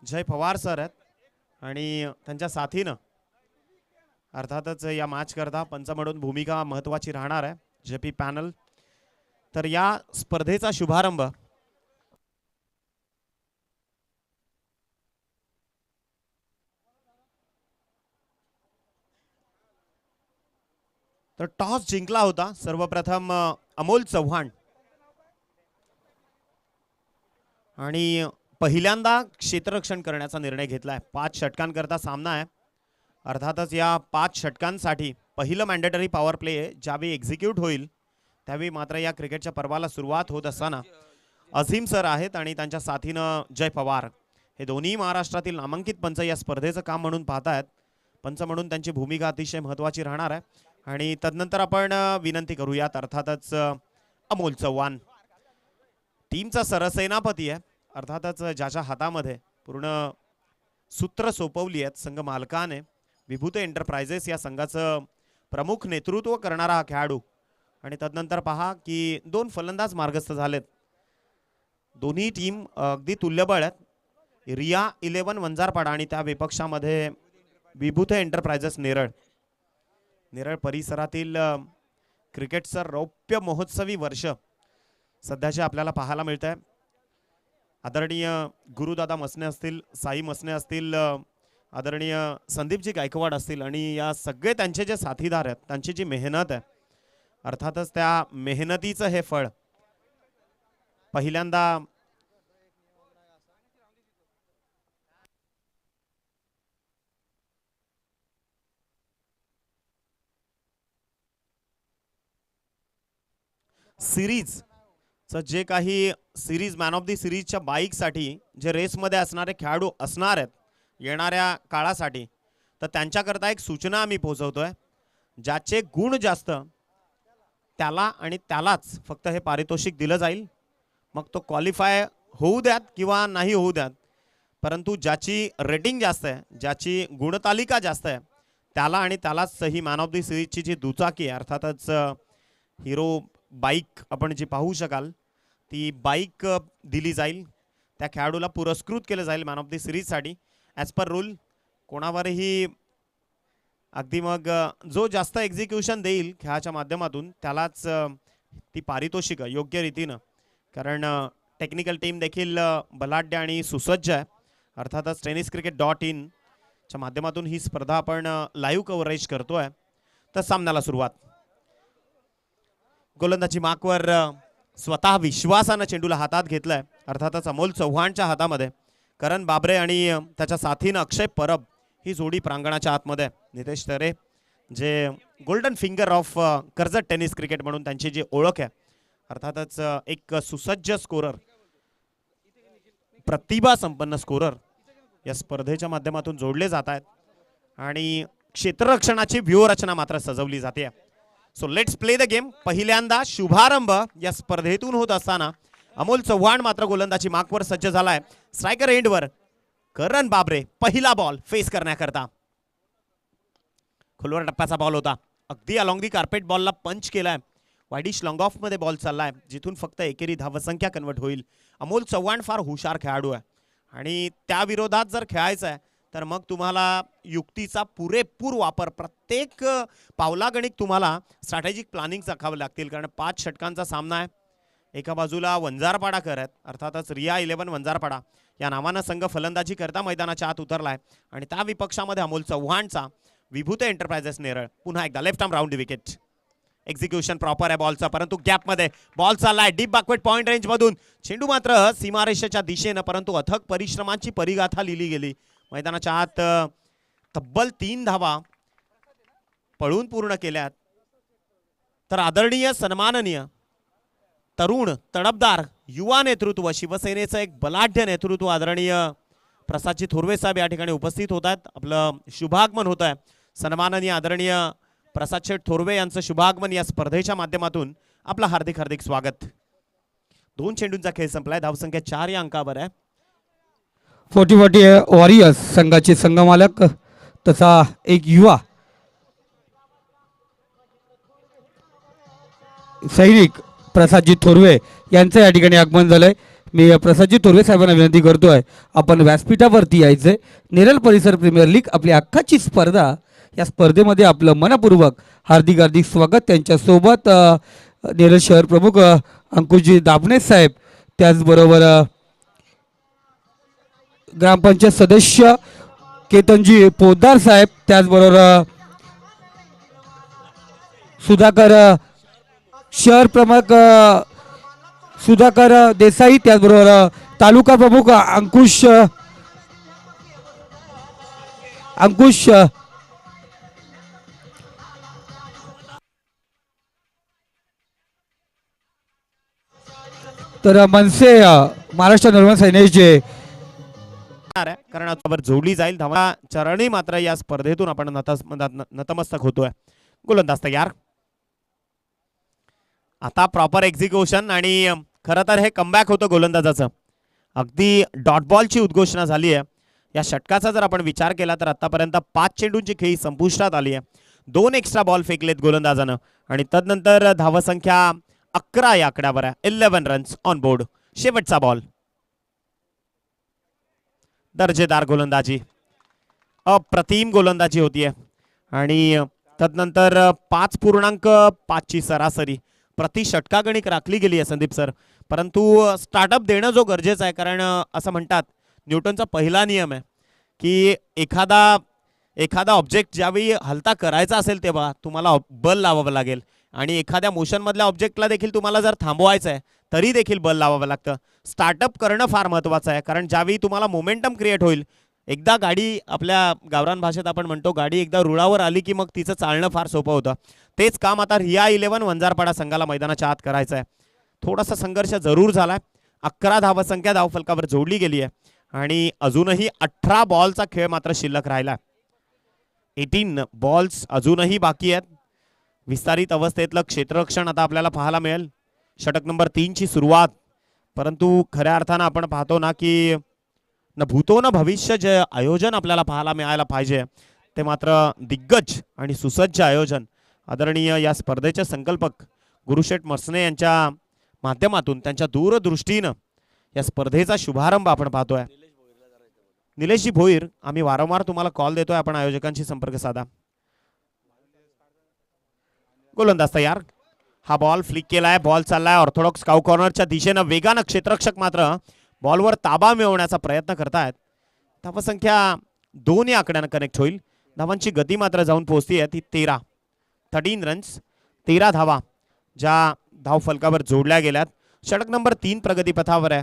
जय Pawar sir आहेत आणि त्यांच्या साथीनं अर्थातच या मॅच करता पंच म्हणून भूमिका महत्त्वाची राहणार आहे जेपी पॅनल। तर या स्पर्धेचा शुभारंभ तर टॉस जिंकला होता सर्वप्रथम अमोल चव्हाण आणि पहिल्यांदा क्षेत्ररक्षण करण्याचा निर्णय घेतलाय। 5 षटकांकरता सामना आहे। अर्थातच या 5 षटकांसाठी पहिलं मॅन्डेटरी पॉवर प्ले ज्यावेळी एक्झिक्यूट होईल त्यावेळी मात्र या क्रिकेटच्या पर्वाला सुरुवात होत असताना अझीम सर आहेत आणि त्यांच्या साथीनं जय पवार हे दोन्ही महाराष्ट्रातील नामांकित पंच या स्पर्धेचं काम म्हणून पाहतायत। पंच म्हणून त्यांची भूमिका अतिशय महत्त्वाची राहणार आहे आणि तदनंतर आपण विनंती करूयात अर्थातच अमोल चव्हाण टीमचा सरसेनापती आहे। अर्थातच ज्याच्या हातामध्ये पूर्ण सूत्र सोपवली आहेत संघ मालकाने विभूते एंटरप्राइजेस या संघाचं प्रमुख नेतृत्व करणारा हा खेळाडू आणि तदनंतर पहा की 2 फलंदाज मार्गस्थ झालेत। दोन्ही टीम अगदी तुल्यबळ आहेत। रिया 11 वंजारपाडा आणि त्या विपक्षामध्ये विभूते एंटरप्राइजेस नेरळ परिसरातील क्रिकेटचं रौप्य महोत्सवी वर्ष सध्याचे आपल्याला पाहायला मिळत आहे। आदरणीय गुरुदादा मसने असतील, साई मसने असतील, आदरणीय संदीपजी गायकवाड असतील आणि या सगळे त्यांचे जे साथीदार आहेत त्यांची जी मेहनत आहे अर्थातच त्या मेहनतीचं हे फळ पहिल्यांदा सिरीज जे काही सिरीज मॅन ऑफ द सिरीजच्या बाईकसाठी जे रेसमध्ये असणारे खेळाडू असणार आहेत येणाऱ्या काळासाठी तर त्यांच्याकरता एक सूचना आम्ही पोहोचवतोय। ज्याचे गुण जास्त त्याला आणि त्यालाच फक्त हे पारितोषिक दिलं जाईल। मग तो क्वालिफाय होऊ द्यात किंवा नाही होऊ द्यात, परंतु ज्याची रेटिंग जास्त आहे, ज्याची गुणतालिका जास्त आहे त्याला आणि त्यालाच ही मॅन ऑफ द सिरीजची जी दुचाकी आहे अर्थातच हिरो बाईक आपण जी पाहू शकाल ती बाईक दिली जाईल। त्या खेळाडूला पुरस्कृत केलं जाईल मॅन ऑफ द सिरीजसाठी ॲज पर रूल। कोणावरही अगदी मग जो जास्त एक्झिक्युशन देईल खेळाच्या माध्यमातून त्यालाच ती पारितोषिक योग्य रीतीनं, कारण टेक्निकल टीम देखील बलाढ्य आणि सुसज्ज आहे। अर्थातच tenniscricket.in च्या माध्यमातून ही स्पर्धा आपण लाईव्ह कव्हरेज करतोय। तर सामन्याला सुरुवात गोलंदाजी मार्कवर स्वतः विश्वासानं चेंडूला हातात घेतलाय अर्थातच अमोल चव्हाणच्या हातामध्ये करण बाबरे आणि त्याच्या साथीनं अक्षय परब ही जोडी प्रांगणाच्या आतमध्ये। नितेश तरे जे golden finger of Karjat tennis cricket म्हणून त्यांची जी ओळख आहे अर्थातच एक सुसज्ज स्कोरर, प्रतिभा संपन्न स्कोरर या स्पर्धेच्या माध्यमातून जोडले जात आहेत आणि क्षेत्ररक्षणाची व्यूहरचना मात्र सजवली जाते। So let's play the game. पहिल्यांदा शुभारंभ या स्पर्धेतून होत असताना अमोल चव्हाण मात्र गोलंदाजी मार्कवर सज्ज झालाय। स्ट्रायकर एंडवर करण बाबरे पहिला बॉल फेस करण्याकरता। खोलवर टप्प्याचा बॉल होता, अगदी अलॉंग दी कार्पेट बॉलला पंच केलाय। वाईडिश लॉंग ऑफ मध्ये बॉल चाललाय जिथून फक्त एकेरी धावसंख्या कन्वर्ट होईल। अमोल चव्हाण फार हुशार खेळाडू आहे आणि त्या विरोधात जर खेळायचं आहे तर मग तुम्हाला युक्तीचा पुरेपूर वापर, प्रत्येक पावलागणिक तुम्हाला स्ट्रॅटेजिक प्लॅनिंग आखावं लागतील, कारण 5 षटकांचा सामना आहे। एका बाजूला वंजारपाडा करत अर्थातच रिया 11 वंजारपाडा या नावानं संघ फलंदाजी करता मैदानाच्या आत उतरलाय आणि त्या विपक्षामध्ये अमोल चव्हाणचा विभूते एंटरप्राइजेस नेरळ। पुन्हा एकदा left arm round wicket, execution proper आहे बॉलचा, परंतु गॅपमध्ये बॉल चाललाय डीप बॅकवर्ड पॉइंट रेंज मधून। चेंडू मात्र सीमारेषेच्या दिशेनं, परंतु अथक परिश्रमांची परिगाथा लिहिली गेली। मैदानाच्या आत तब्बल 3 धावा पळून पूर्ण केल्यात। तर आदरणीय सन्माननीय तरुण तडफदार युवा नेतृत्व, शिवसेनेचं एक बलाढ्य नेतृत्व आदरणीय प्रसादजी थोरवे साहेब या ठिकाणी उपस्थित होत आहेत। आपलं शुभागमन होत आहे। सन्माननीय आदरणीय प्रसाद शेठ थोरवे यांचं शुभागमन या स्पर्धेच्या माध्यमातून आपलं हार्दिक हार्दिक स्वागत। 2 चेंडूंचा खेळ संपलाय, धावसंख्या 4 या अंकावर आहे। 40 वॉरियर्स संघाचे संघमालक तसा एक युवा सैनिक प्रसादजी थोरवे यांचं या ठिकाणी आगमन झालंय। मी प्रसादजी तोरवे साहेबांना विनंती करतोय, आपण व्यासपीठावरती यायचंय. नेरळ परिसर प्रीमियर लीग आपली हक्काची स्पर्धा, या स्पर्धेमध्ये आपलं मनपूर्वक हार्दिक हार्दिक स्वागत. त्यांच्यासोबत नेरळ शहर प्रमुख अंकुशजी दाभणे साहेब, त्याचबरोबर ग्रामपंचायत सदस्य केतनजी पोद्दार साहेब, त्याचबरोबर सुधाकर शहर प्रमुख सुधाकर देसाई, त्याचबरोबर तालुका प्रमुख अंकुश तर मनसे महाराष्ट्र निर्माण सेनेचे कारण आता जोडली जाईल धावा चरणी. मात्र या स्पर्धेतून आपण नतमस्तक होतोय. गोलंदाज तयार. आता प्रॉपर एक्झिक्युशन आणि खरं तर हे कमबॅक होतं गोलंदाजाचं. अगदी डॉट बॉलची उद्घोषणा झाली आहे. या षटकाचा जर आपण विचार केला तर आतापर्यंत 5 चेंडूंची खेळी संपुष्टात आली आहे. 2 एक्स्ट्रा बॉल फेकलेत गोलंदाजानं आणि तदनंतर धावसंख्या 11 या आकड्यावर आहे. 11 रन्स ऑन बोर्ड. शेवटचा बॉल. दर्जेदार गोलंदाजी, अप्रतिम गोलंदाजी होतीये आणि तदनंतर 5.5 ची सरासरी प्रति षटकागणिक राखली गेली आहे संदीप सर. परंतु स्टार्टअप देणं जो गरजेचं आहे, कारण असं म्हणतात न्यूटनचा पहिला नियम आहे की एखादा ऑब्जेक्ट ज्यावेळी हलता करायचा असेल तेव्हा तुम्हाला बल लावावं लागेल आणि एखाद्या मोशनमधल्या ऑब्जेक्टला देखील तुम्हाला जर थांबवायचं आहे तरी देखील बल लावावं लागतं. स्टार्टअप करणं फार महत्त्वाचं आहे, कारण ज्यावेळी तुम्हाला मोमेंटम क्रिएट होईल, एकदा गाडी, आपल्या गावरान भाषेत आपण म्हणतो गाडी एकदा रुळावर आली की मग तिचं चालणं फार सोपं होतं. तेच काम आता रिया 11 वंजारपाडा संघाला मैदानाच्या आत करायचं आहे. थोडासा संघर्ष जरूर झालाय. 11 धावसंख्या धावफलकावर जोडली गेली आहे आणि अजूनही 18 बॉलचा खेळ मात्र शिल्लक राहिला. 18 बॉल्स अजूनही बाकी आहेत. विस्तारित अवस्थेतलं क्षेत्ररक्षण आता आपल्याला पाहायला मिळेल. षटक नंबर 3 ची सुरुवात. परंतु खऱ्या अर्थानं आपण पाहतो ना की न भूतो न भविष्य जे आयोजन आपल्याला पाहायला मिळायला पाहिजे ते मात्र दिग्गज आणि सुसज्ज आयोजन आदरणीय या स्पर्धेचे संकल्पक गुरुशेठ मसने यांच्या माध्यमातून, त्यांच्या दूरदृष्टीनं या स्पर्धेचा शुभारंभ आपण पाहतोय. निलेशजी भोईर, आम्ही वारंवार तुम्हाला कॉल देतोय, आपण आयोजकांशी संपर्क साधा. गोलंदाज तयार. हा बॉल फ्लिक केलाय. बॉल चाललाय ऑर्थोडॉक्स काउ कॉर्नरच्या दिशेनं. वेगानं क्षेत्ररक्षक मात्र बॉलवर ताबा मिळवण्याचा प्रयत्न करतायत. धावसंख्या 2 या आकड्यानं कनेक्ट होईल. धावांची गती मात्र जाऊन पोहोचतीये ती 13 रन्स, 13 धावा ज्या धावफलकावर जोडल्या गेल्यात. षटक नंबर 3 प्रगतीपथावर आहे.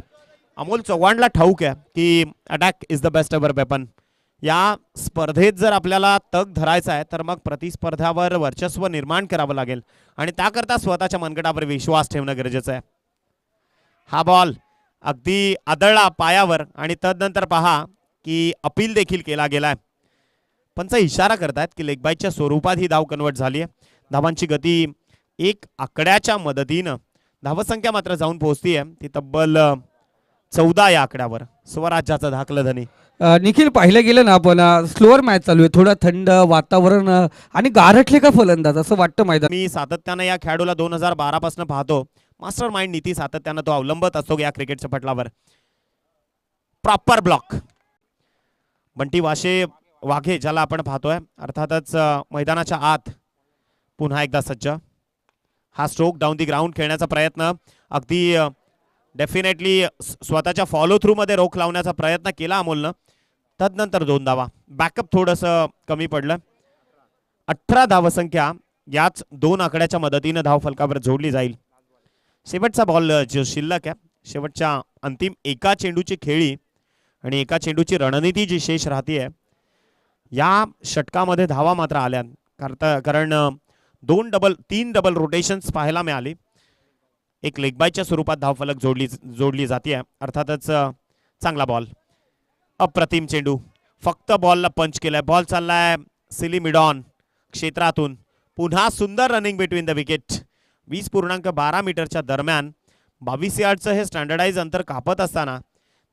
अमोल चव्हाणला ठाऊक आहे की attack is the best ever weapon. या स्पर्धेत जर आपल्याला तग धरायचा आहे तर मग प्रतिस्पर्ध्यावर वर्चस्व निर्माण करावं लागेल आणि त्याकरता स्वतःच्या मनगटावर विश्वास ठेवणं गरजेचं आहे. हा बॉल अगदी आदळला पायावर आणि तदनंतर पहा की अपील देखील केला गेलाय. पंच इशारा करतायत की लेग बाईटच्या स्वरूपात ही धाव कन्वर्ट झाली आहे. धावांची गती 1 आकड्याच्या मदतीनं. धावसंख्या मात्र जाऊन पोहोचतीये ती तब्बल 14 या आकड्यावर. स्वराज्याचं धाकलं धनी. निखिल, पाहिलं गेलं ना आपण स्लोअर मॅच चालू आहे, थोडं थंड वातावरण आणि गारठले का फलंदाज असं वाटतं मैदान. मी सातत्यानं या खेळाडूला 2012 पासून पाहतो. मास्टर माइंड नीती सातत्यानं तो अवलंबत असतो या क्रिकेटच्या पटलावर. Proper block. बंटी वाघे ज्याला आपण पाहतोय, अर्थातच मैदानाच्या आत पुन्हा एकदा सज्ज. हा स्ट्रोक डाऊन दी ग्राउंड खेळण्याचा प्रयत्न, अगदी डेफिनेटली स्वतःच्या फॉलो थ्रू मध्ये रोख लावण्याचा प्रयत्न केला अमोलनं. तदनंतर 2 धावा. बॅकअप थोडंसं कमी पडलं. 18 धावसंख्या याच 2 आकड्याच्या मदतीनं धावफलकावर जोडली जाईल. शेवटचा बॉल जो शिल्लक आहे, शेवटच्या अंतिम एका चेंडूची खेळी आणि एका चेंडूची रणनीती जी शेष राहतीये, या षटकामध्ये धावा मात्र आल्या. कारण 3 डबल रोटेशन्स पाहायला मिळाली. एक लेग बायच्या स्वरूपात धावफलक जोडली जाते. अर्थातच चांगला बॉल. अप्रतिम चेंडू. फक्त बॉलला पंच केलाय. बॉल चाललाय सिली मिडॉन क्षेत्रातून. पुन्हा सुंदर रनिंग बिटवीन द विकेट. 20.12 मीटरच्या दरम्यान 22 यार्डचं हे स्टँडर्डाइज अंतर कापत असताना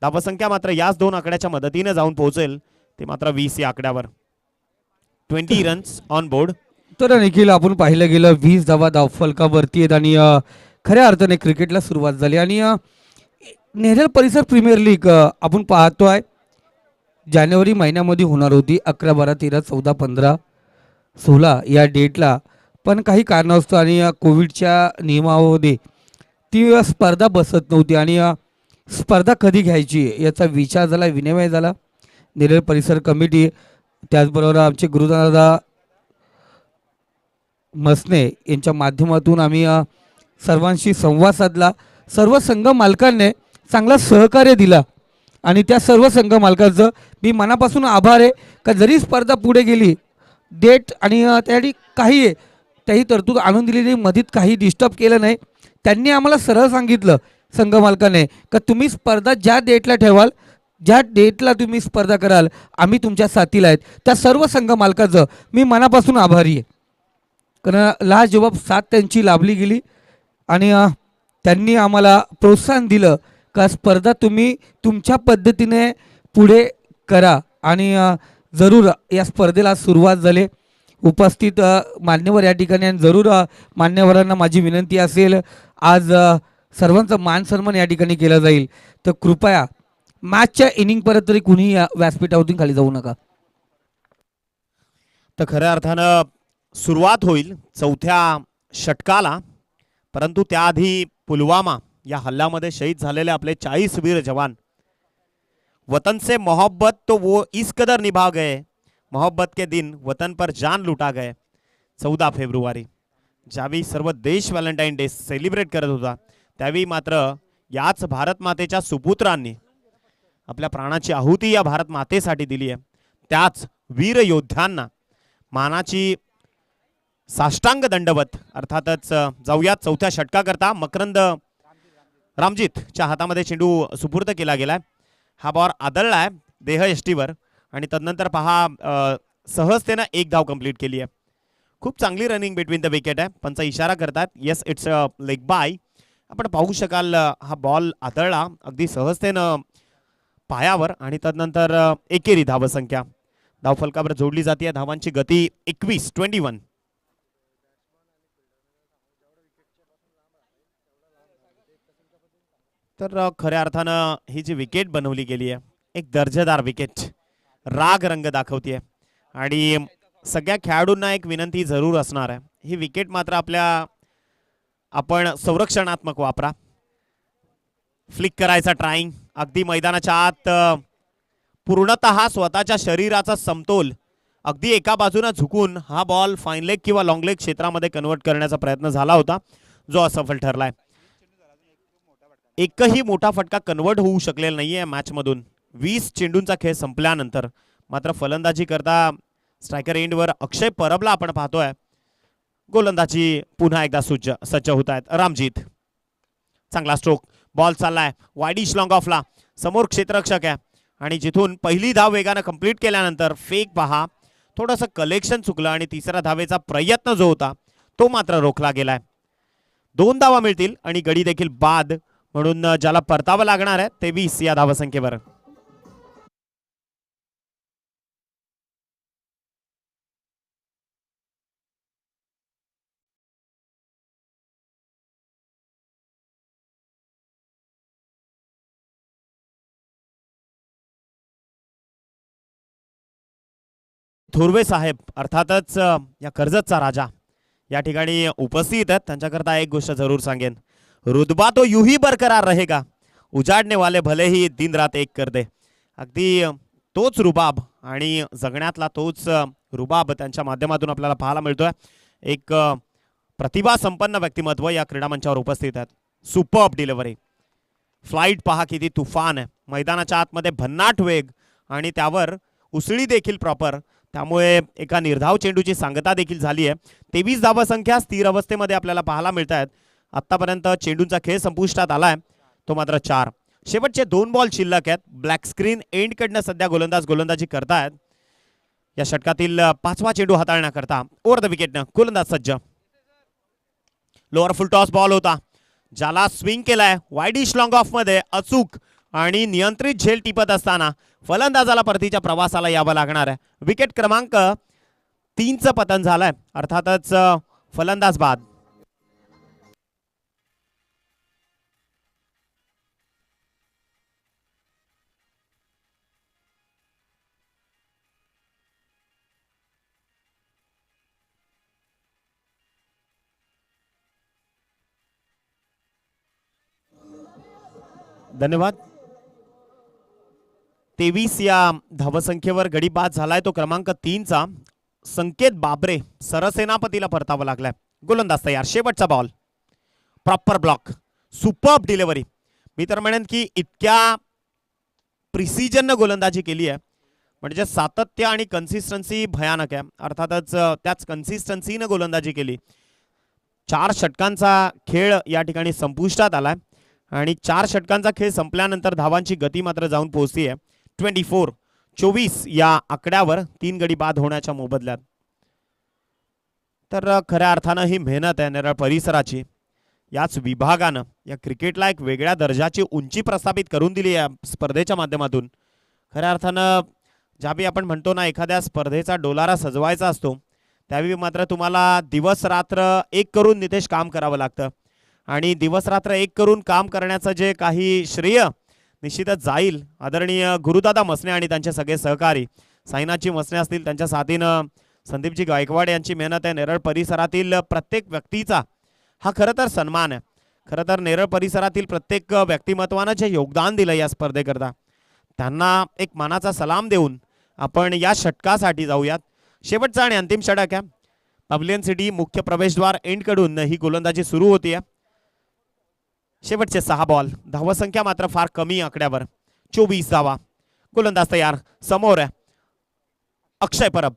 धावसंख्या मात्र याच 2 आकड्याच्या मदतीने जाऊन पोहोचेल ते मात्र 20 या आकड्यावर. 20 रन्स ऑन बोर्ड. तर निखिल, आपण पाहिलं गेलं 20 धावा धावफलकावरती आहेत आणि खऱ्या अर्थाने क्रिकेटला सुरुवात झाली आणि नेरळ परिसर प्रीमियर लीग आपण पाहतोय जानेवारी महिन्यामध्ये होणार होती 11, 12, 13, 14, 15, 16 या डेटला, पण काही कारणास्तव आणि कोविडच्या नियमामध्ये ती स्पर्धा बसत नव्हती आणि स्पर्धा कधी घ्यायची याचा विचार झाला, विनिमय झाला. नेरळ परिसर कमिटी त्याचबरोबर आमचे गुरुदादा मसने यांच्या माध्यमातून आम्ही सर्वांशी संवाद साधला. सर्व संघ मालकांनी चांगला सहकार्य दिला आणि त्या सर्व संघ मालकांचं मी मनापासून आभार आहे का जरी स्पर्धा पुढे गेली डेट आणि त्यासाठी काही आहे त्याही तरतूद आणून दिलेली, मधीत काही डिस्टर्ब केलं नाही. त्यांनी आम्हाला सरळ सांगितलं संघ मालकाने का तुम्ही स्पर्धा ज्या डेटला ठेवाल, ज्या डेटला तुम्ही स्पर्धा कराल, आम्ही तुमच्या साथीला आहेत. त्या सर्व संघ मालकाचं मी मनापासून आभारी आहे, कारण लाजवाब साथ त्यांची लाभली गेली आणि त्यांनी आम्हाला प्रोत्साहन दिलं का स्पर्धा तुम्ही तुमच्या पद्धतीने पुढे करा आणि जरूर या स्पर्धेला सुरुवात झाली. उपस्थित मान्यवर या ठिकाणी आणि जरूर मान्यवरांना माझी विनंती असेल, आज सर्वांचा मान सन्मान या ठिकाणी केला जाईल, तर कृपया मॅचच्या इनिंगपर्यंत तरी कुणी या व्यासपीठावरून खाली जाऊ नका. तर खऱ्या अर्थानं सुरुवात होईल चौथ्या षटकाला, परंतु त्याआधी पुलवामा या हल्ल्यामध्ये शहीद झालेले आपले 40 वीर जवान, वतन से मोहब्बत तो वो इस कदर निभा गए, मोहब्बत के दिन वतन पर जान लुटा गए. 14 फेब्रुवारी ज्यावेळी सर्व देश व्हॅलेंटाईन डे सेलिब्रेट करत होता, त्यावेळी मात्र याच भारत मातेच्या सुपुत्रांनी आपल्या प्राणाची आहुती या भारत मातेसाठी दिली आहे. त्याच वीर योद्ध्यांना मानाची साष्टांग दंडवत. अर्थातच जाऊयात चौथ्या षटकाकरता. मकरंद रामजीतच्या हातामध्ये चेंडू सुपूर्द केला गेलाय. हा बॉल आदळलाय देह यष्टीवर आणि तदनंतर पहा सहजतेनं एक धाव कंप्लीट केली आहे. खूप चांगली रनिंग बिटवीन द विकेट आहे. पंच इशारा करतात yes it's a leg bye. आपण पाहू शकाल हा बॉल आदळला अगदी सहजतेनं पायावर आणि तदनंतर एकेरी धावसंख्या धावफलकावर जोडली जाते. धावांची गती 21. तर खऱ्या अर्थानं ही जी विकेट बनवली गेली आहे एक दर्जेदार विकेट, राग रंग दाखवते आणि सगळ्या खेळाडूंना एक विनंती जरूर असणार आहे, ही विकेट मात्र आपण संरक्षणात्मक वापरा. फ्लिक करायचा ट्राईंग अगदी मैदानाच्या आत पूर्णतः स्वतःच्या शरीराचा समतोल अगदी एका बाजूने झुकून हा बॉल फाईन लेग किंवा लॉंग लेग क्षेत्रामध्ये कन्वर्ट करण्याचा प्रयत्न झाला होता, जो असफल ठरलाय. एकही मोठा फटका कन्वर्ट होऊ शकलेला नाहीये मॅचमधून. 20 चेंडूंचा खेळ संपल्यानंतर मात्र फलंदाजी करता स्ट्रायकर एंडवर अक्षय परबला आपण पाहतोय. गोलंदाजी पुन्हा एकदा सज्ज होत आहेत रामजीत. चांगला स्ट्रोक, बॉल चाललाय वाईडिश लॉंग ऑफला, समोर क्षेत्ररक्षक आहे आणि जिथून पहिली धाव वेगाने कंप्लीट केल्यानंतर फेक पहा थोडंसं कलेक्शन चुकलं आणि तिसऱ्या धावेचा प्रयत्न जो होता तो मात्र रोखला गेलाय. 2 धावा मिळतील आणि गडी देखील बाद, म्हणून ज्याला परतावं लागणार आहे 23 या धावसंख्येवर. थोरवे साहेब अर्थातच या कर्जतचा राजा या ठिकाणी उपस्थित आहेत. त्यांच्याकरता एक गोष्ट जरूर सांगेन, रुतबा तो यूं ही बरकरार रहेगा, उजाडने वाले भले ही दिन रात एक कर दे. अगदी तोच रुबाब आणि जगण्यातला तोच रुबाब त्यांच्या माध्यमातून आपल्याला पाहायला मिळतोय. एक प्रतिभा संपन्न व्यक्तिमत्व या क्रीडा मंचावर उपस्थित आहेत. सुपर्ब डिलिव्हरी, फ्लाइट पहा किती तुफान आहे, मैदानाच्या आतमध्ये भन्नाट वेग आणि त्यावर उसळी देखील प्रॉपर, त्यामुळे एका निर्धाव चेंडूची सांगता देखील झाली आहे. 23 धावसंख्या स्थिर अवस्थेमध्ये आपल्याला पाहायला मिळत आहेत. आतापर्यंत चेंडूंचा खेळ संपुष्टात आलाय, तो मात्र 4. शेवटचे 2 बॉल शिल्लक आहेत. ब्लॅक स्क्रीन एंडकडनं सध्या गोलंदाजी करतायत. या षटकातील 5वा चेंडू हाताळण्याकरता ओव्हर द विकेटनं गोलंदाज सज्ज. लोअर फुल टॉस बॉल होता, ज्याला स्विंग केलाय वाईडिश लॉंग ऑफ मध्ये अचूक आणि नियंत्रित झेल टिपत असताना फलंदाजाला परतीच्या प्रवासाला यावं लागणार आहे. विकेट क्रमांक 3चं पतन झालंय, अर्थातच फलंदाज बाद. धन्यवाद. 23 या धावसंख्येवर गडी बाद झालाय तो क्रमांक 3चा संकेत बाबरे. सरसेनापतीला परतावं लागलाय. गोलंदाज तयार. शेवटचा ball. Proper block. Superb delivery. मी तर म्हणेन की इतक्या प्रिसिजननं गोलंदाजी केली आहे म्हणजे सातत्य आणि कन्सिस्टन्सी भयानक आहे. अर्थातच त्याच कन्सिस्टन्सीनं गोलंदाजी केली. 4 षटकांचा खेळ या ठिकाणी संपुष्टात आलाय आणि 4 षटकांचा खेळ संपल्यानंतर धावांची गती मात्र जाऊन पोहोचली आहे 24 या आकड्यावर 3 गडी बाद होण्याच्या मोबदल्यात. तर खऱ्या अर्थानं ही मेहनत आहे नेरळ परिसराची. याच विभागानं या क्रिकेटला एक वेगळ्या दर्जाची उंची प्रस्थापित करून दिली या स्पर्धेच्या माध्यमातून. खऱ्या अर्थानं ज्यावेळी आपण म्हणतो ना एखाद्या स्पर्धेचा डोलारा सजवायचा असतो त्यावेळी मात्र तुम्हाला दिवस रात्र एक करून नितेश काम करावं लागतं आणि दिवस रात्र एक करून काम करण्याचं जे काही श्रेय निश्चितच जाईल आदरणीय गुरुदादा मसने आणि त्यांचे सगळे सहकारी. साईनाथजी मसने असतील त्यांच्या साथीनं संदीपजी गायकवाड यांची मेहनत आहे. नेरळ परिसरातील प्रत्येक व्यक्तीचा हा खरं तर सन्मान आहे. खरं तर नेरळ परिसरातील प्रत्येक व्यक्तिमत्वानं जे योगदान दिलं या स्पर्धेकरता त्यांना एक मानाचा सलाम देऊन आपण या षटकासाठी जाऊयात. शेवटचा आणि अंतिम षटक आहे. पवेलियन सिटी मुख्य प्रवेशद्वार एंडकडून ही गोलंदाजी सुरू होतीये. शेवटचे 6 बॉल. धावसंख्या मात्र फार कमी आकड्यावर. 24 धावा. गोलंदाज तयार. समोर आहे अक्षय परब.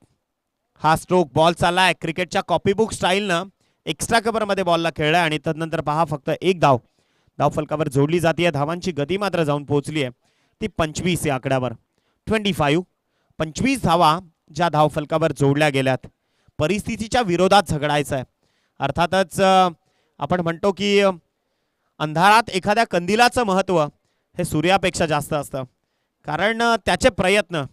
हा स्ट्रोक बॉल चाललाय क्रिकेटच्या कॉपीबुक स्टाईलनं एक्स्ट्रा कव्हरमध्ये बॉलला खेळलाय आणि तदनंतर पहा फक्त एक धाव धावफलकावर जोडली जाते. धावांची गती मात्र जाऊन पोहोचली आहे ती 25 या आकड्यावर. 25 धावा ज्या धावफलकावर जोडल्या गेल्यात. परिस्थितीच्या विरोधात झगडायचं आहे. अर्थातच आपण म्हणतो की अंधारात एखाद्या कंदिलाचं महत्त्व हे सूर्यापेक्षा जास्त असतं कारण त्याचे प्रयत्न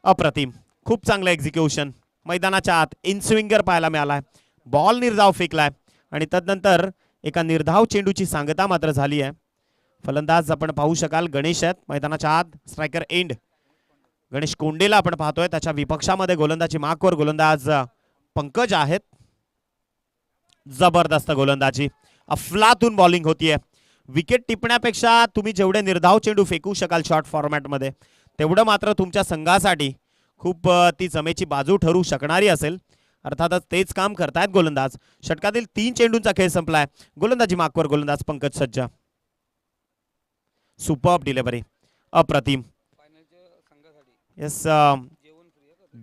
अप्रतिम. खूप चांगलं एक्झिक्युशन. मैदानाच्या आत इन स्विंगर पाहायला मिळालाय. बॉल निर्धाव फेकलाय आणि तदनंतर एका निर्धाव चेंडूची सांगता मात्र झाली आहे. फलंदाज आपण पाहू शकाल गणेश आहेत मैदानाच्या आत. स्ट्रायकर एंड गणेश कोंडेला आपण पाहतोय. त्याच्या विपक्षामध्ये गोलंदाजी मार्कवर गोलंदाज पंकज आहेत. जबरदस्त गोलंदाजी. अफलातून बॉलिंग होतीये. विकेट टिपण्यापेक्षा तुम्ही जेवढे निर्धाव चेंडू फेकू शकाल शॉर्ट फॉर्मॅटमध्ये तेवढं मात्र तुमच्या संघासाठी खूप ती जमेची बाजू ठरू शकणारी असेल. अर्थातच तेच काम करतायत गोलंदाज. षटकातील 3 चेंडूंचा खेळ संपलाय. गोलंदाजी मार्कवर गोलंदाज पंकज सज्ज. Superb delivery. अप्रतिम. येस.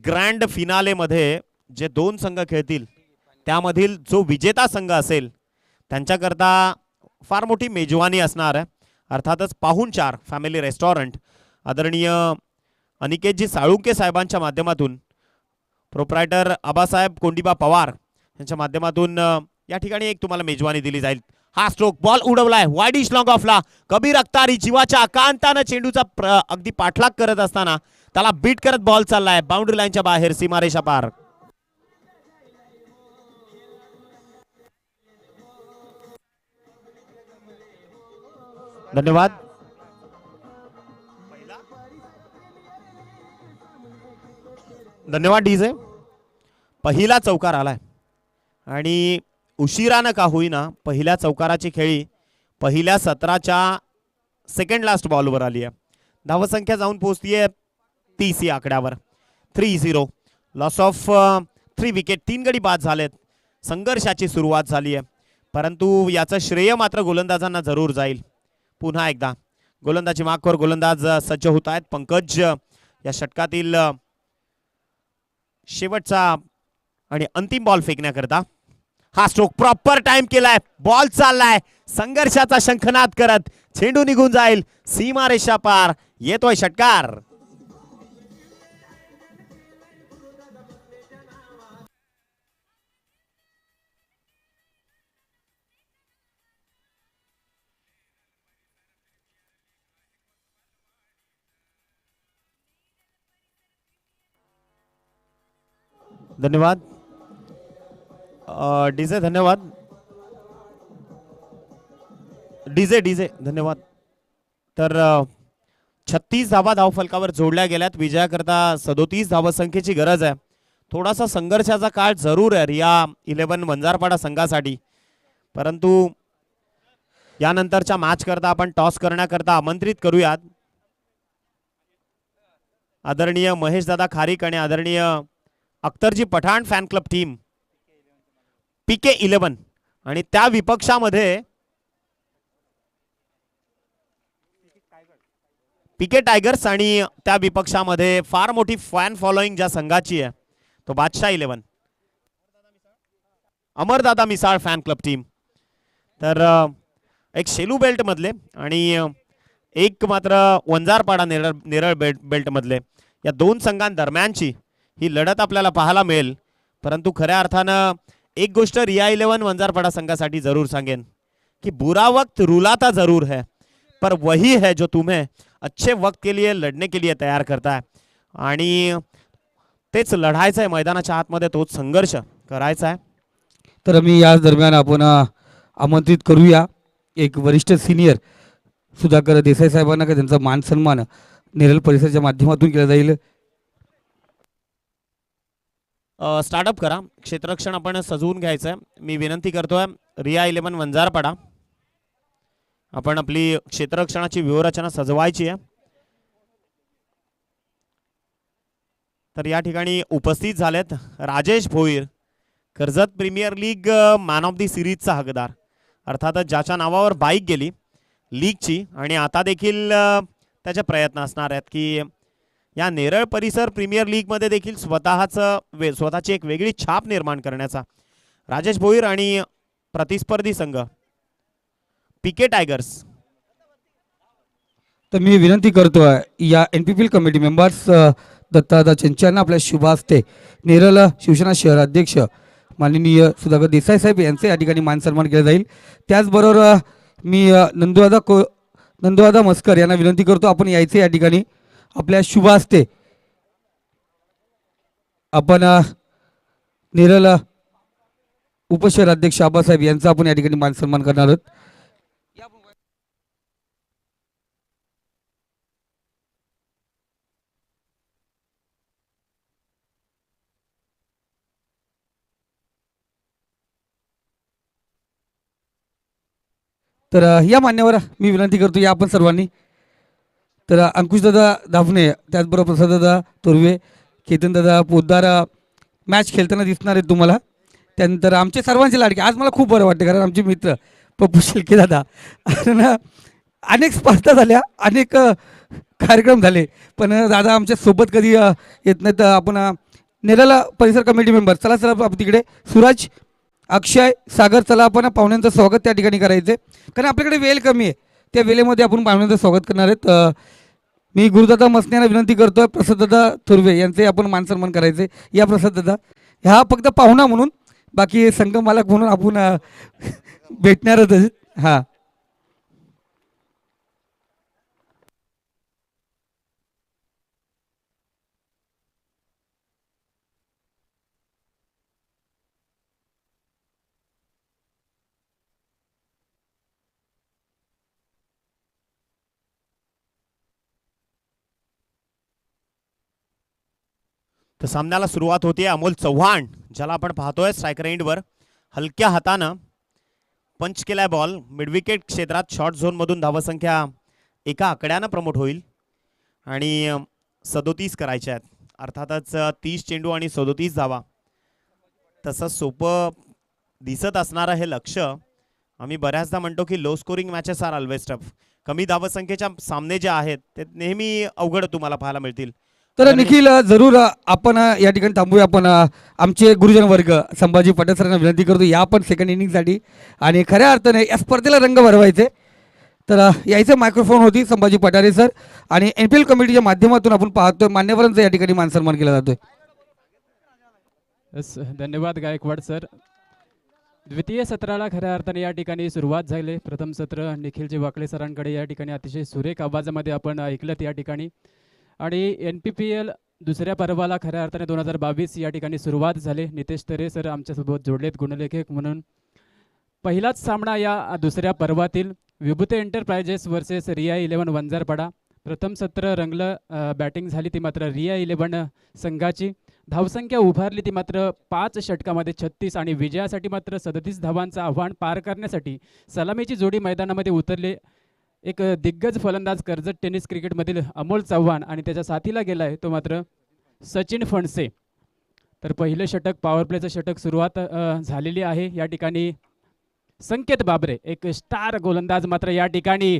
ग्रँड फिनालेमध्ये जे 2 संघ खेळतील त्यामधील जो विजेता संघ असेल त्यांच्याकरता फार मोठी मेजवानी असणार आहे. अर्थातच पाहुणचार फॅमिली रेस्टॉरंट आदरणीय अनिकेतजी साळुंके साहेबांच्या माध्यमातून प्रोप्रायटर आबासाहेब कोंडिबा पवार यांच्या माध्यमातून या ठिकाणी एक तुम्हाला मेजवानी दिली जाईल. हा स्ट्रोक बॉल उडवलाय वाईडिश लॉंग ऑफला. कबीर अख्तारी जीवाच्या आकांतानं चेंडूचा अगदी पाठलाग करत असताना त्याला बीट करत बॉल चाललाय बाउंड्री लाईनच्या बाहेर सीमारेषा पार. धन्यवाद. धन्यवाद डीजे. पहिला चौकार आलाय आणि उशिरानं का होईना पहिल्या चौकाराची खेळी पहिल्या सत्राच्या सेकंड लास्ट बॉलवर आली आहे. धावसंख्या जाऊन पोहोचतीये 30 या आकड्यावर. 3-0. Loss of 3 wicket. 3 गडी बाद झालेत. संघर्षाची सुरुवात झाली आहे परंतु याचं श्रेय मात्र गोलंदाजांना जरूर जाईल. पुन्हा एकदा गोलंदाजी मार्कवर गोलंदाज सज्ज होत आहेत. पंकज या षटकातील शेवटचा आणि अंतिम बॉल फेकण्याकरता. हा स्ट्रोक प्रॉपर टाइम केलाय. बॉल चाललाय संघर्षाचा शंखनाद करत. चेंडू निघून जाईल सीमारेषा पार. येतोय षटकार. धन्यवाद डीजे. धन्यवाद डीजे. धन्यवाद. तर 36 धावा धावफलकावर जोडल्या गेल्यात. विजयाकरता 37 धावसंख्येची गरज आहे. थोडासा संघर्षाचा काळ जरूर आहे या 11 वंजारपाडा संघासाठी परंतु यानंतरच्या मॅच करता आपण टॉस करण्याकरता आमंत्रित करूयात आदरणीय महेश दादा खारीक आणि आदरणीय अख्तरजी Pathan fan club team PK11 आणि त्या विपक्षामध्ये PK टायगर्स आणि त्या विपक्षामध्ये फार मोठी फॅन फॉलोईंग ज्या संघाची आहे तो बादशाह 11 अमरदादा मिसाळ फॅन क्लब टीम. तर एक शेलू बेल्ट मधले आणि एक मात्र वंजारपाडा नेरळ बेल्ट मधले या दोन संघांदरम्यानची ही लढत आपल्याला पाहायला मिळेल. परंतु खऱ्या अर्थानं एक गोष्ट रिया 11 वंजारपाडा संघासाठी जरूर सांगेन कि बुरा वक्त रुलाता जरूर है पर वही है जो तुम्हें अच्छे वक्त के लिए लढने के लिए तयार करता है. आणि तेच लढायचं आहे मैदानाच्या आतमध्ये, तोच संघर्ष करायचा आहे. तर मी याच दरम्यान आपण आमंत्रित करूया एक वरिष्ठ सिनियर सुधाकर देसाई साहेबांना का त्यांचा मान सन्मान नेरळ परिसराच्या माध्यमातून केला जाईल. स्टार्टअप करा, क्षेत्ररक्षण आपण सजवून घ्यायचं आहे. मी विनंती करतोय रिया 11 वंजारपाडा आपण आपली क्षेत्ररक्षणाची व्यूहरचना सजवायची आहे. तर या ठिकाणी उपस्थित झालेत Rajesh Bhoir, Karjat premier league man of the सिरीजचा हकदार, अर्थातच ज्याच्या नावावर बाईक गेली लीगची आणि आता देखील त्याचे प्रयत्न असणार आहेत की या नेरळ परिसर प्रीमियर लीगमध्ये देखील स्वतःची एक वेगळी छाप निर्माण करण्याचा. राजेश भोईर आणि प्रतिस्पर्धी संघ PK टायगर्स. तर मी विनंती करतोय या NPPL कमिटी मेंबर्स दत्तादा चंचलना आपल्या शुभ हस्ते नेरळ शिवसेना शहर अध्यक्ष माननीय सुधाकर देसाई साहेब यांचे या ठिकाणी मान सन्मान केला जाईल. त्याचबरोबर मी नंदुदादा मस्कर यांना विनंती करतो आपण यायचे या ठिकाणी आपल्या शुभ हस्ते आपण नेरळ उपशहर अध्यक्ष आबासाहेब यांचा आपण या ठिकाणी मान सन्मान करणार आहोत. तर या मान्यवर मी विनंती करतो या आपण सर्वांनी. तर अंकुशदादा दाभणे, त्याचबरोबर प्रसाददादा तोरवे, केतनदादा पोद्दार मॅच खेळताना दिसणार आहेत तुम्हाला. त्यानंतर आमचे सर्वांचे लाडके, आज मला खूप बरं वाटतं कारण आमचे मित्र पप्पू शेलके दादा अनेक स्पर्धा झाल्या, अनेक कार्यक्रम झाले, पण दादा आमच्या सोबत कधी येत नाहीत. आपण नेरळ परिसर कमिटी मेंबर चला आपण तिकडे सूरज, अक्षय, सागर चला आपण पाहुण्यांचं स्वागत त्या ठिकाणी करायचं कारण आपल्याकडे वेळ कमी आहे. त्या वेळेमध्ये आपण पाहुण्यांचं स्वागत करणार आहेत. मी गुरुदादा मसने यांना विनंती करतोय प्रसाददादा थुर्वे यांचे आपण मान सन्मान करायचे. या प्रसाददादा ह्या फक्त पाहुणा म्हणून, बाकी संघ मालक म्हणून आपण भेटणारच. हां तर सामन्याला सुरुवात होती. अमोल चव्हाण ज्याला आपण पाहतोय स्ट्रायकर एंडवर हलक्या हातानं पंच केलाय बॉल. मिडविकेट क्षेत्रात शॉर्ट झोनमधून धावसंख्या एका आकड्यानं प्रमोट होईल आणि 37 करायच्या आहेत. अर्थातच 30 चेंडू आणि 37 धावा, तसं सोपं दिसत असणारं हे लक्ष्य. आम्ही बऱ्याचदा म्हणतो की low scoring matches are always tough. कमी धावसंख्येच्या सामने जे आहेत ते नेहमी अवघड तुम्हाला पाहायला मिळतील. तर निखिल जरूर आपण या ठिकाणी थांबूया. आपण आमचे गुरुजन वर्ग संभाजी पटेल सरांना विनंती करतो या आपण सेकंड इनिंगसाठी आणि खऱ्या अर्थाने या स्पर्धेला रंग भरवायचे. तर यायचं मायक्रोफोन होती संभाजी पठारे सर आणि NPL कमिटीच्या माध्यमातून आपण पाहतोय मान्यवरांचा या ठिकाणी मान सन्मान केला जातोय. धन्यवाद गायकवाड सर. द्वितीय सत्राला खऱ्या अर्थाने या ठिकाणी सुरुवात झाली. प्रथम सत्र निखिलजी वाकळे सरांकडे या ठिकाणी अतिशय सुरेख आवाजामध्ये आपण ऐकलं या ठिकाणी. आणि NPPL दुसऱ्या पर्वाला खऱ्या अर्थाने 2022 या ठिकाणी सुरुवात झाली. नितेश तरे सर आमच्यासोबत जोडलेत गुणलेखक म्हणून. पहिलाच सामना या दुसऱ्या पर्वातील विभूते एंटरप्राइजेस वर्सेस रिया 11 वंजारपाडा. प्रथम सत्र रंगलं, बॅटिंग झाली ती मात्र रिया 11 संघाची. धावसंख्या उभारली ती मात्र 5 षटकामध्ये 36 आणि विजयासाठी मात्र 37 धावांचं आव्हान पार करण्यासाठी सलामीची जोडी मैदानामध्ये उतरले. एक दिग्गज फलंदाज कर्जत टेनिस क्रिकेटमधील अमोल चव्हाण आणि त्याच्या साथीला गेलाय तो मात्र सचिन फणसे. तर पहिलं षटक पॉवर प्लेचं षटक सुरुवात झालेली आहे. या ठिकाणी संकेत बाबरे एक स्टार गोलंदाज मात्र या ठिकाणी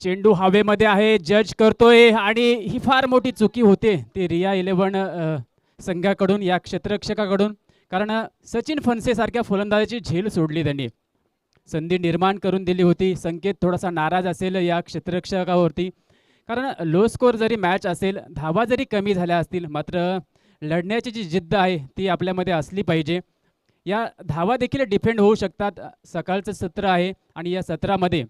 चेंडू हवेमध्ये आहे, जज करतोय आणि ही फार मोठी चुकी होते ती रिया 11 संघाकडून, या क्षेत्ररक्षकाकडून. कारण सचिन फणसे सारख्या फलंदाजाची झेल सोडली त्यांनी, संधी निर्माण करून दिली होती. संकेत थोडासा नाराज असेल या क्षेत्ररक्षकावरती, कारण लो स्कोर जरी मॅच असेल, धावा जरी कमी झाल्या असतील, मात्र लढण्याची जी जिद्द आहे ती आपल्यामध्ये असली पाहिजे. या धावा देखील डिफेंड होऊ शकतात. सकाळचं सत्र आहे आणि या सत्रामध्ये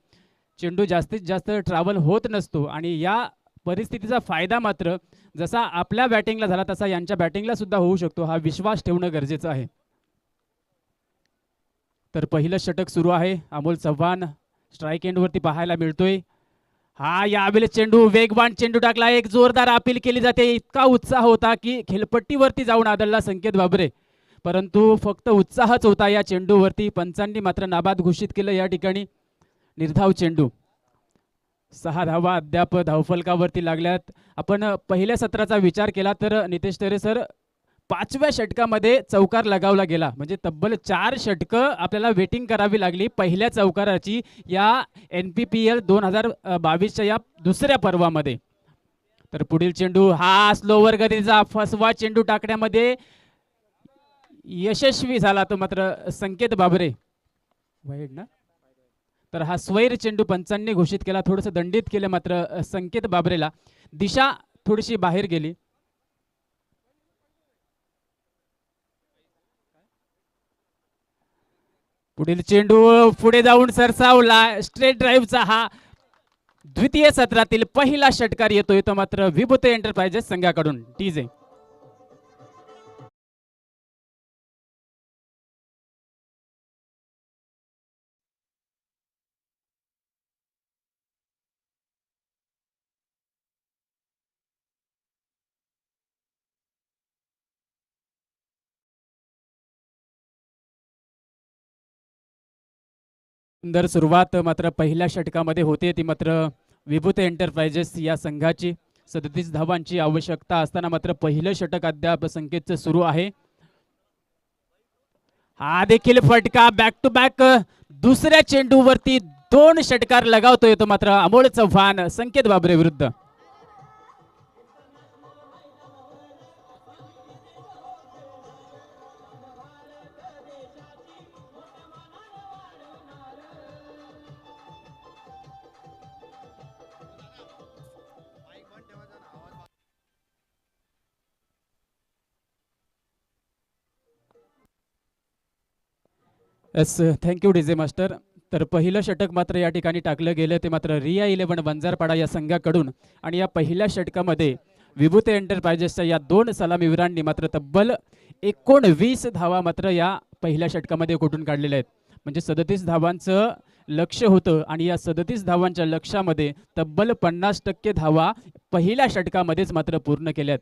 चेंडू जास्तीत जास्त ट्रॅव्हल होत नसतो आणि या परिस्थितीचा फायदा मात्र जसा आपल्या बॅटिंगला झाला तसा यांच्या बॅटिंगला सुद्धा होऊ शकतो, हा विश्वास ठेवणं गरजेचं आहे. तर पहिलं षटक सुरू आहे. अमोल चव्हाण स्ट्राईक एंडवरती पाहायला मिळतोय. हा यावेळेस चेंडू वेगवान चेंडू टाकला, एक जोरदार अपील केली जाते. इतका उत्साह होता की खेळपट्टीवरती जाऊन आदळला संकेत बाबरे, परंतु फक्त उत्साहच होता या चेंडूवरती. पंचांनी मात्र नाबाद घोषित केलं या ठिकाणी. निर्धाव चेंडू, 6 धावा अद्याप धावफलकावरती लागल्यात. आपण पहिल्या सत्राचा विचार केला तर नितेश तरे सर 5व्या षटकामध्ये चौकार लगावला गेला, म्हणजे तब्बल 4 षटकं आपल्याला वेटिंग करावी लागली पहिल्या चौकाराची या NPPL 2022च्या या दुसऱ्या पर्वामध्ये. तर पुढील चेंडू हा स्लोवर गतीचा फसवा चेंडू टाकण्यामध्ये यशस्वी झाला तो मात्र संकेत बाबरे. वाईड ना, तर हा स्वैर चेंडू पंचांनी घोषित केला, थोडंसं दंडित केलं मात्र संकेत बाबरेला. दिशा थोडीशी बाहेर गेली. पुढील चेंडू पुढे जाऊन सरसावला. स्ट्रेट ड्राईव्हचा हा द्वितीय सत्रातील पहिला षटकार येतोय तो मात्र विभूती एंटरप्राइजेस संघाकडून. टीजे सुंदर सुरुवात मात्र पहिल्या षटकामध्ये होते ती मात्र विभूती एंटरप्राइजेस या संघाची. 37 धावांची आवश्यकता असताना मात्र पहिलं षटक अद्याप संकेतचं सुरू आहे. हा देखील फटका, बॅक टू बॅक दुसऱ्या चेंडूवरती 2 षटकार लगावतोय तो मात्र अमोल चव्हाण संकेत बाबरे विरुद्ध. Yes, thank you DJ master. तर पहिलं षटक मात्र या ठिकाणी टाकलं गेलं ते मात्र रिया 11 वंजारपाडा या संघाकडून. आणि या पहिल्या षटकामध्ये विभूती एंटरप्राइजेसच्या या 2 सलामीवीरांनी मात्र तब्बल 19 धावा मात्र या पहिल्या षटकामध्ये कुठून काढलेल्या आहेत. म्हणजे 37 धावांचं लक्ष होतं आणि या 37 धावांच्या लक्ष्यामध्ये तब्बल 50% धावा पहिल्या षटकामध्येच मात्र पूर्ण केल्यात.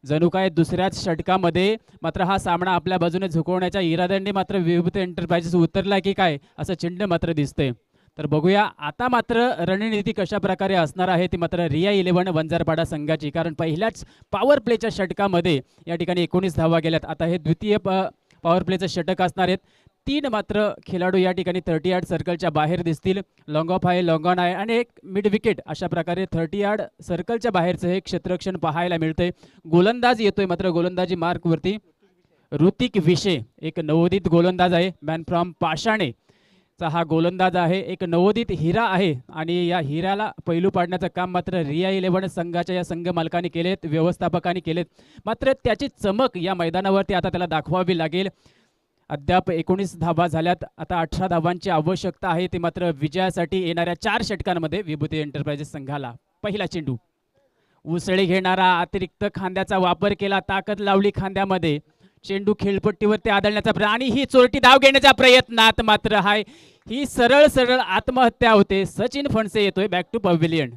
जणू काय दुसऱ्याच षटकामध्ये मात्र हा सामना आपल्या बाजूने झुकवण्याच्या इराद्याने मात्र विभूती एंटरप्राइजेस उतरला की काय असं चिन्ह मात्र दिसतंय. तर बघूया आता मात्र रणनीती कशा प्रकारे असणार आहे ती मात्र रिया 11 वंजारपाडा संघाची. कारण पहिल्याच पॉवर प्लेच्या षटकामध्ये या ठिकाणी 19 धावा गेल्यात. आता हे द्वितीय पॉवर प्लेचं षटक असणार आहेत. 3 मात्र खेळाडू या ठिकाणी 30 यार्ड सर्कलच्या बाहेर दिसतील. लॉंग ऑफ आहे, लॉंग ऑन आहे आणि एक मिड विकेट, अशा प्रकारे 30 यार्ड सर्कलच्या बाहेरचं हे क्षेत्ररक्षण पाहायला मिळतंय. गोलंदाज येतोय मात्र गोलंदाजी मार्कवरती ऋतिक विशे, एक नवोदित गोलंदाज आहे. मॅन फ्रॉम पाषाणे चा हा गोलंदाज आहे, एक नवोदित हिरा आहे. आणि या हिऱ्याला पैलू पाडण्याचं काम मात्र रिया 11 संघाच्या या संघ मालकांनी केलेत, व्यवस्थापकांनी केलेत. मात्र त्याची चमक या मैदानावरती आता त्याला दाखवावी लागेल. अद्याप 19 धावा झाल्यात, आता 18 धावांची आवश्यकता आहे. ती मात्र विजयासाठी येणाऱ्या 4 षटकांमध्ये विभूती एंटरप्राइजेस संघाला. पहिला चेंडू उसळी घेणारा, अतिरिक्त खांद्याचा वापर केला, ताकद लावली खांद्यामध्ये. चेंडू खेळपट्टीवरती आदळण्याचा प्रयत्न आणि ही चोरटी धाव घेण्याच्या प्रयत्नात मात्र ही सरळ सरळ आत्महत्या होते. सचिन फणसे येतोय back to pavilion.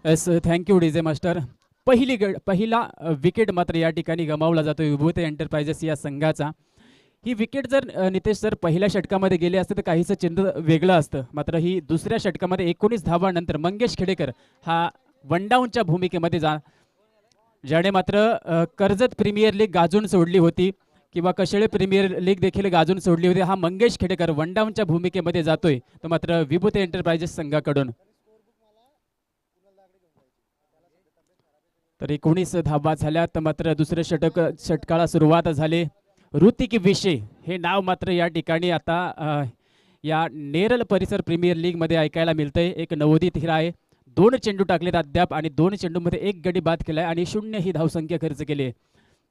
Yes thank you DJ master. पहिला विकेट मात्र या ठिकाणी गमावला जातो विभूती एंटरप्राइजेस या संघाचा. ही विकेट जर नितेश सर पहिल्या षटकामध्ये गेले असते तर काहीसं चिन्ह वेगळं असतं. मात्र ही दुसऱ्या षटकामध्ये 19 धावांनंतर मंगेश खेडेकर हा वनडाऊनच्या भूमिकेमध्ये ज्याने मात्र कर्जत प्रीमियर लीग गाजून सोडली होती किंवा कशेळे प्रीमियर लीग देखील गाजून सोडली होती. हा मंगेश खेडेकर वनडाऊनच्या भूमिकेमध्ये जातोय तो मात्र विभूती एंटरप्राइजेस संघाकडून. तर 19 धावा झाल्यात. मात्र दुसरे षटकाला सुरुवात झाली. ऋतिक विशे हे नाव मात्र या ठिकाणी आता या नेरल परिसर प्रीमियर लीग मध्ये ऐकायला मिळतंय. एक नवोदित हिरा आहे. 2 चेंडू टाकलेत अद्याप आणि 2 चेंडूमध्ये 1 गडी बाद केलाय आणि 0 ही धावसंख्या खर्च केली.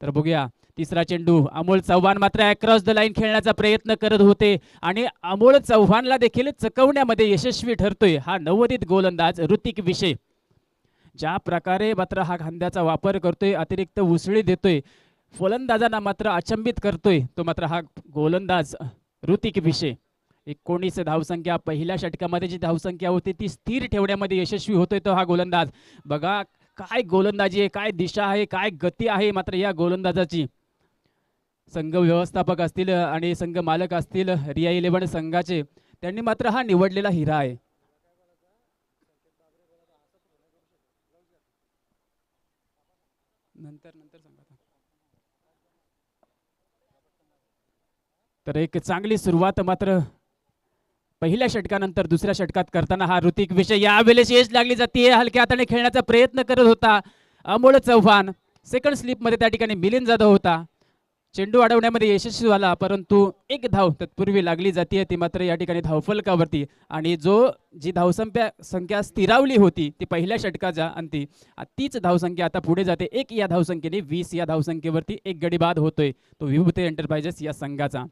तर बघूया तिसरा चेंडू. अमोल चव्हाण मात्र अक्रॉस द लाईन खेळण्याचा प्रयत्न करत होते आणि अमोल चव्हाणला देखील चकवण्यामध्ये यशस्वी ठरतोय हा नवोदित गोलंदाज ऋतिक विशे. ज्या प्रकारे मात्र हा खांद्याचा वापर करतोय, अतिरिक्त उसळी देतोय, फलंदाजांना मात्र अचंबित करतोय तो मात्र हा गोलंदाज ऋतिक विशे. 19 धावसंख्या. पहिल्या षटकामध्ये जी धावसंख्या होती ती स्थिर ठेवण्यामध्ये यशस्वी होतोय तो हा गोलंदाज. बघा काय गोलंदाजी आहे, काय दिशा आहे, काय गती आहे मात्र या गोलंदाजाची. संघ व्यवस्थापक असतील आणि संघ मालक असतील रिया 11 संघाचे, त्यांनी मात्र हा निवडलेला हिरा आहे. नंतर सांगा. तर एक चांगली सुरुवात मात्र पहिल्या षटकानंतर दुसऱ्या षटकात करताना हा ऋतिक विशे. यावेळेस यश लागली जाते. हलक्या हाताने खेळण्याचा प्रयत्न करत होता अमोल चव्हाण. सेकंड स्लिप मध्ये त्या ठिकाणी मिलिंद जाधव होता. चेंडू अडवण्यामध्ये यशस्वी झाला परंतु 1 धाव तत्पूर्वी लागली जाते ती मात्र या ठिकाणी धावफलकावरती. आणि जी धावसंख्या स्थिरावली होती ती पहिल्या षटकाच्या अंती, तीच धावसंख्या आता पुढे जाते. 1 या धावसंख्येने 20 या धावसंख्येवरती 1 गडी बाद होतोय तो विभूती एंटरप्राइजेस या संघाचा.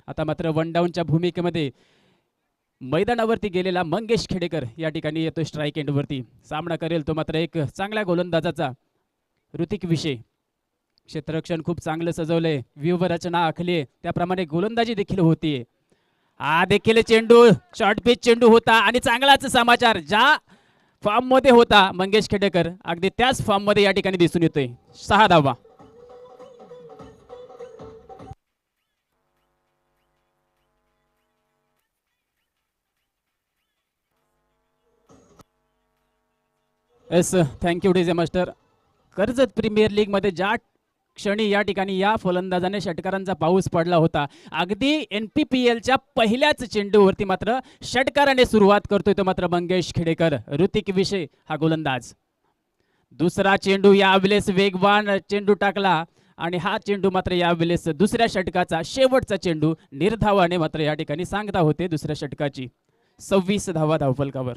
आता मात्र वन डाऊनच्या भूमिकेमध्ये मैदानावरती गेलेला मंगेश खेडेकर या ठिकाणी येतो स्ट्राईक एंडवरती. सामना करेल तो मात्र एक चांगल्या गोलंदाजाचा ऋतिक विशे. क्षेत्ररक्षण खूप चांगलं सजवलंय, व्यूहरचना आखली, त्याप्रमाणे गोलंदाजी देखील होतीये. हा देखील चेंडू शॉर्ट पिच चेंडू होता आणि चांगलाच समाचार. ज्या फॉर्म मध्ये होता मंगेश खेडेकर अगदी त्याच फॉर्म मध्ये या ठिकाणी दिसून येतोय. 6 धावा. Yes thank you DJ master. Karjat premier league मध्ये ज्या क्षणी या ठिकाणी या फलंदाजाने षटकारांचा पाऊस पडला होता, अगदी NPPLच्या पहिल्याच चेंडूवरती मात्र षटकाराने सुरुवात करतोय तो मात्र मंगेश खेडेकर ऋतिक विशे हा गोलंदाज. दुसरा चेंडू यावेळेस वेगवान चेंडू टाकला आणि हा चेंडू मात्र यावेळेस दुसऱ्या षटकाचा शेवटचा चेंडू निर्धावाने मात्र या ठिकाणी सांगता होते दुसऱ्या षटकाची. 26 धावा धावफलकावर.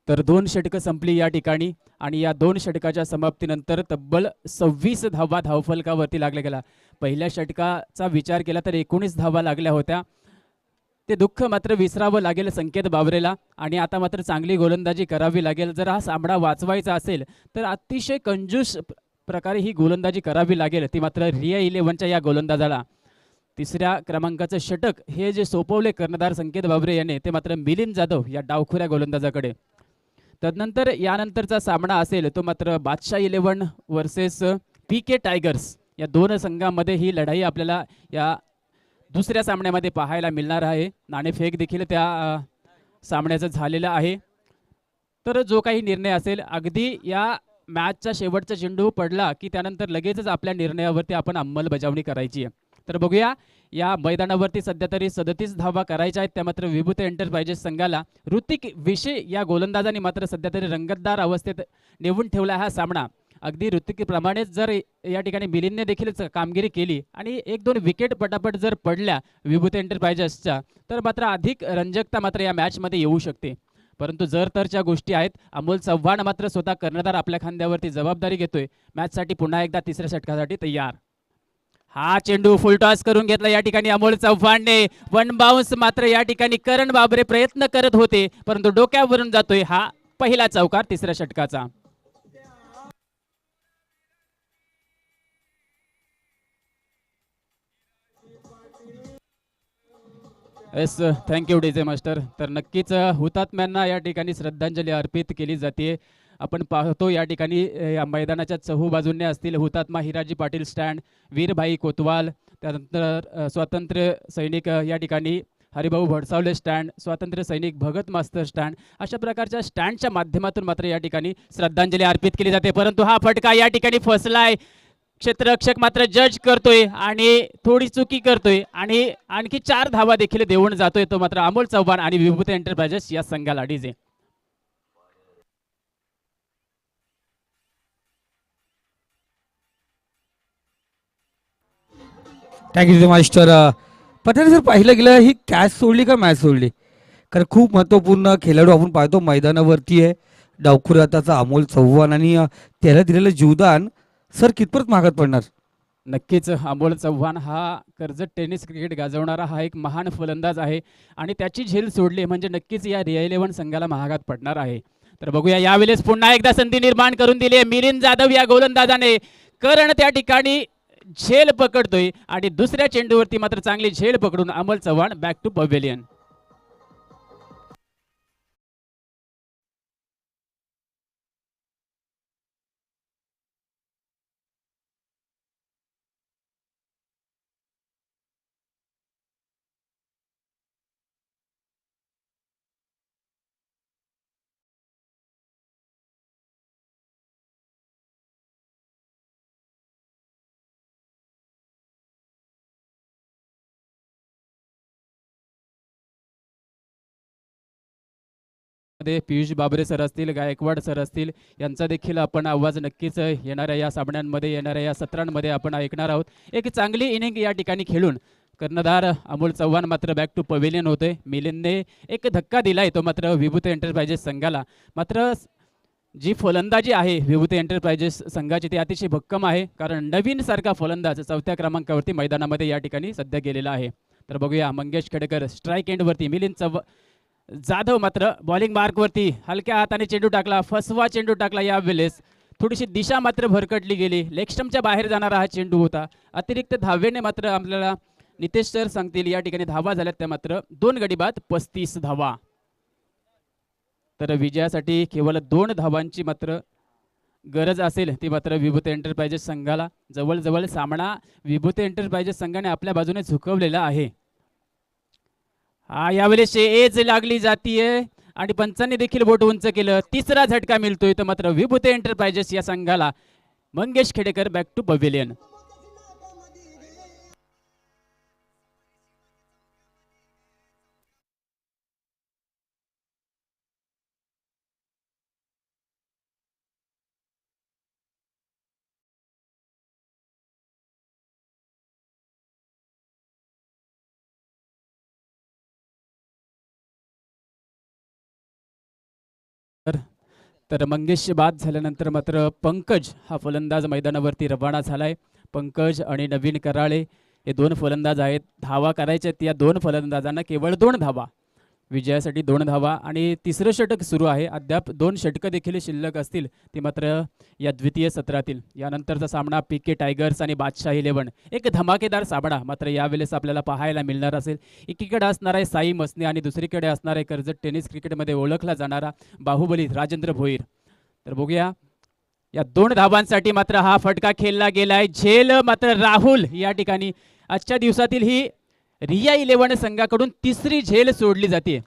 तर 2 षटकं संपली या ठिकाणी आणि या 2 षटकाच्या समाप्तीनंतर तब्बल 26 धावा धावफलकावरती लागल्या गेला. पहिल्या षटकाचा विचार केला तर 19 धावा लागल्या होत्या. ते दुःख मात्र विसरावं लागेल संकेत बावरेला आणि आता मात्र चांगली गोलंदाजी करावी लागेल. जर हा सामना वाचवायचा असेल तर अतिशय कंजूस प्रकारे ही गोलंदाजी करावी लागेल ती मात्र रिया 11च्या या गोलंदाजाला. 3ऱ्या क्रमांकाचं षटक हे जे सोपवले कर्णधार संकेत बावरे याने ते मात्र मिलिंद जाधव या डावखुऱ्या गोलंदाजाकडे. तदनंतर यानंतरचा सामना असेल तो मात्र बादशाह 11 वर्सेस PK टायगर्स. या 2 संघांमध्ये ही लढाई आपल्याला या दुसऱ्या सामन्यामध्ये पाहायला मिळणार आहे. नाणेफेक देखील त्या सामन्याचा झालेला आहे. तर जो काही निर्णय असेल अगदी या मॅचचा शेवटचा चेंडू पडला की त्यानंतर लगेचच आपल्या निर्णयावरती आपण अंमलबजावणी करायची आहे. तर बघूया या मैदानावरती सध्या तरी 37 धावा करायच्या आहेत त्या मात्र विभूती एंटरप्राइजेस संघाला. ऋतिक विशे या गोलंदाजाने मात्र सध्या तरी रंगतदार अवस्थेत नेऊन ठेवला हा सामना. अगदी ऋतिकप्रमाणेच जर या ठिकाणी मिलिंदने देखील कामगिरी केली आणि 1-2 विकेट पटापट जर पडल्या विभूती एंटरप्राइजेसच्या तर मात्र अधिक रंजकता मात्र या मॅचमध्ये येऊ शकते. परंतु जर तरच्या गोष्टी आहेत. अमोल चव्हाण मात्र स्वतः कर्णधार आपल्या खांद्यावरती जबाबदारी घेतोय. मॅचसाठी पुन्हा एकदा 3ऱ्या षटकासाठी तयार. हा चेंडू फुल टॉस करून घेतला या ठिकाणी अमोल चव्हाणने. 1 बाउन्स मात्र या ठिकाणी करण बाबरे प्रयत्न करत होते परंतु डोक्यावरून जातोय हा पहिला चौकार 3ऱ्या षटकाचा. Yes, thank you D J master. तर नक्कीच हुतात्म्यांना या ठिकाणी श्रद्धांजली अर्पित केली जाते. आपण पाहतो या ठिकाणी या मैदानाच्या चहूबाजूंनी असतील हुतात्मा हिराजी पाटील स्टँड, वीरभाई कोतवाल, त्यानंतर स्वातंत्र्य सैनिक या ठिकाणी हरिभाऊ भडसावले स्टँड, स्वातंत्र्य सैनिक भगत मास्तर स्टँड, अशा प्रकारच्या स्टँडच्या माध्यमातून मात्र या ठिकाणी श्रद्धांजली अर्पित केली जाते. परंतु हा फटका या ठिकाणी फसलाय. क्षेत्ररक्षक मात्र जज करतोय आणि थोडी चुकी करतोय आणि आणखी 4 धावा देखील देऊन जातोय तो मात्र अमोल चव्हाण आणि विभूती एंटरप्राइजेस या संघाला. DJ thank you master. Pathare sir, पाहिलं गेलं ही कॅच सोडली का मॅच सोडली? कारण खूप महत्त्वपूर्ण खेळाडू आपण पाहतो मैदानावरती आहे, डावखुर हाताचा अमोल चव्हाण, आणि त्याला दिलेलं जीवदान सर कितपत महागात पडणार? नक्कीच अमोल चव्हाण हा कर्जत टेनिस क्रिकेट गाजवणारा हा एक महान फलंदाज आहे आणि त्याची झेल सोडली म्हणजे नक्कीच या रिअल 11 संघाला महागात पडणार आहे. तर बघूया, यावेळेस पुन्हा एकदा संधी निर्माण करून दिली आहे मिलिंद जाधव या गोलंदाजाने. करण त्या ठिकाणी झेल पकडतोय आणि दुसऱ्या चेंडूवरती मात्र चांगली झेल पकडून Amol Chavan back to pavilion. मध्ये पियुष बाबरे सर असतील, गायकवाड सर असतील, यांचा देखील आपण आवाज नक्कीच येणाऱ्या या सामन्यांमध्ये, येणाऱ्या या सत्रांमध्ये आपण ऐकणार आहोत. एक चांगली इनिंग या ठिकाणी खेळून कर्णधार अमोल चव्हाण मात्र बॅक टू पवेलियन होते. मिलिंदने एक धक्का दिलाय तो मात्र विभूती एंटरप्राइजेस संघाला. मात्र जी फलंदाजी आहे विभूती एंटरप्राइजेस संघाची ती अतिशय भक्कम आहे, कारण नवीन सारखा फलंदाज 4थ्या क्रमांकावरती मैदानामध्ये या ठिकाणी सध्या गेलेला आहे. तर बघूया, मंगेश खेडेकर स्ट्राईक एंडवरती, मिलिंद जाधव मात्र बॉलिंग मार्कवरती हलक्या हाताने चेंडू टाकला, फसवा चेंडू टाकला. यावेळेस थोडीशी दिशा मात्र भरकटली गेली, लेग स्टंपच्या बाहेर जाणारा हा चेंडू होता. अतिरिक्त धावेने मात्र आपल्याला नितेश सर सांगतील या ठिकाणी धावा झाल्यात त्या मात्र 2 गडी बाद 35 धावा. तर विजयासाठी केवळ 2 धावांची मात्र गरज असेल ती मात्र विभूती एंटरप्राइजेस संघाला. जवळजवळ सामना विभूती एंटरप्राइजेस संघाने आपल्या बाजूने झुकवलेला आहे. यावेळेस एज लागली जातीये आणि पंचांनी देखील बोट उंच केलं. 3रा झटका मिळतोय तर मात्र विभूती एंटरप्राइजेस या संघाला. Mangesh Khedekar back to pavilion. तर मंगेश बाद झाल्यानंतर मात्र पंकज हा फलंदाज मैदानावरती रवाना झालाय. पंकज आणि नवीन कराळे हे 2 फलंदाज आहेत. धावा करायच्या या 2 फलंदाजांना केवळ 2 धावा, विजयासाठी 2 धावा आणि 3रं षटक सुरू आहे. अद्याप 2 षटकं देखील शिल्लक असतील ती मात्र या द्वितीय सत्रातील. यानंतरचा सामना पीके टायगर्स आणि बादशाह 11, एक धमाकेदार सामना मात्र यावेळेस आपल्याला पाहायला मिळणार असेल. एकीकडे असणार आहे साई मसने आणि दुसरीकडे असणार आहे कर्जत टेनिस क्रिकेटमध्ये ओळखला जाणारा बाहुबली राजेंद्र भोईर. तर बघूया, या 2 धावांसाठी मात्र हा फटका खेळला गेलाय. झेल मात्र राहुल या ठिकाणी आजच्या दिवसातील ही रिया 11 संघाकडून 3री झेल सोडली जाते.